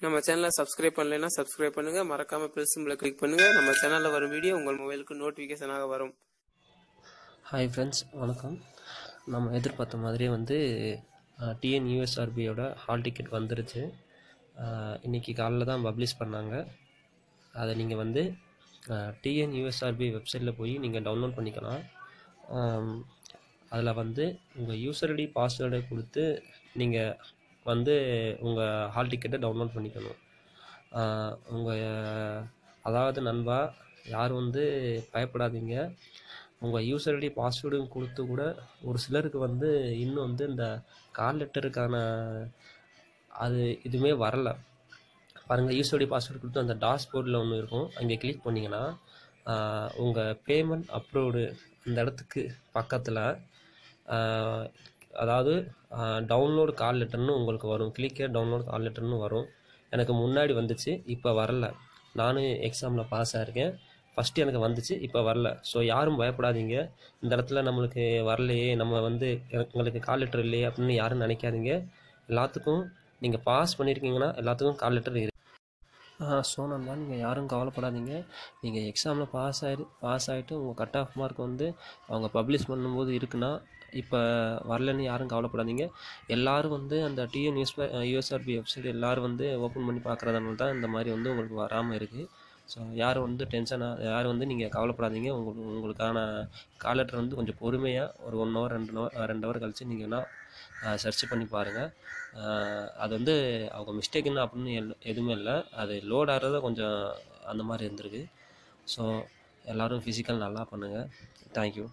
நம்ம சேனலை சப்ஸ்கிரைப் பண்ணலைன்னா சப்ஸ்கிரைப் பண்ணுங்க, மறக்காம பெல் சிம்பலை கிளிக் பண்ணுங்க. நம்ம சேனல்ல வரும் வீடியோ உங்கள் மொபைலுக்கு நோட்டிஃபிகேஷனாக வரும். ஹாய் ஃப்ரெண்ட்ஸ், வணக்கம். நம்ம எதிர்பார்த்த மாதிரியே வந்து டிஎன்யூஎஸ்ஆர்பியோட ஹால் டிக்கெட் வந்துருச்சு. இன்றைக்கி காலைல தான் பப்ளிஷ் பண்ணாங்க. அதை நீங்கள் வந்து டிஎன்யூஎஸ்ஆர்பி வெப்சைட்டில் போய் நீங்கள் டவுன்லோட் பண்ணிக்கலாம். அதில் வந்து உங்கள் யூசர் ஐடி பாஸ்வேர்டை கொடுத்து நீங்கள் வந்து உங்கள் ஹால் டிக்கெட்டை டவுன்லோட் பண்ணிக்கணும். அதாவது நண்பா, யாரும் வந்து பயப்படாதீங்க. உங்கள் யூசர் ஐடி பாஸ்வேர்டும் கொடுத்து கூட ஒரு சிலருக்கு வந்து இன்னும் வந்து இந்த கால் லெட்டருக்கான அது இதுவுமே வரலை. பாருங்கள், யூசர் ஐடி பாஸ்வேர்டு கொடுத்து அந்த டாஷ்போர்டில் ஒன்று இருக்கும், அங்கே கிளிக் பண்ணிங்கன்னா உங்கள் பேமெண்ட் அப்ரூவ்டு அந்த இடத்துக்கு பக்கத்தில் அதாவது டவுன்லோடு கால் லெட்டர்னு உங்களுக்கு வரும். கிளிக்கே டவுன்லோட் கால் லெட்டர்னு வரும். எனக்கு முன்னாடி வந்துச்சு, இப்போ வரல. நானும் எக்ஸாமில் பாஸ் ஆகிருக்கேன். ஃபஸ்ட்டு எனக்கு வந்துச்சு, இப்போ வரல. ஸோ யாரும் பயப்படாதீங்க. இந்த இடத்துல நம்மளுக்கு வரலையே, நம்ம வந்து எங்களுக்கு கால் லெட்டர் இல்லையே அப்படின்னு யாரும் நினைக்காதீங்க. எல்லாத்துக்கும் நீங்கள் பாஸ் பண்ணியிருக்கீங்கன்னா எல்லாத்துக்கும் கால் லெட்டர் இருக்கு. ஸோ நண்பா, நீங்கள் யாரும் கவலைப்படாதீங்க. நீங்கள் எக்ஸாமில் பாஸ் ஆகிட்டு உங்கள் கட் ஆஃப் மார்க் வந்து அவங்க பப்ளிஷ் பண்ணும்போது இருக்குன்னா இப்போ வரலன்னு யாரும் கவலைப்படாதீங்க. எல்லோரும் வந்து அந்த யூஎஸ்ஆர்பி வெப்சைட் எல்லோரும் வந்து ஓப்பன் பண்ணி பார்க்குறதுனால தான் இந்த மாதிரி வந்து உங்களுக்கு வராமல் இருக்குது. ஸோ யாரும் வந்து யாரும் வந்து நீங்கள் கவலைப்படாதீங்க. உங்களுக்கான கால் லெட்டர் வந்து கொஞ்சம் பொறுமையாக ஒரு 1 ஹவர் 2 ஹவர் கழித்து நீங்கள்னா சர்ச் பண்ணி பாருங்கள். அது வந்து அவங்க மிஸ்டேக்குன்னு அப்படின்னு எதுவுமே இல்லை. அது லோட் ஆகிறத கொஞ்சம் அந்த மாதிரி இருந்திருக்கு. ஸோ எல்லோரும் ஃபிசிக்கல் நல்லா பண்ணுங்கள். தேங்க்யூ.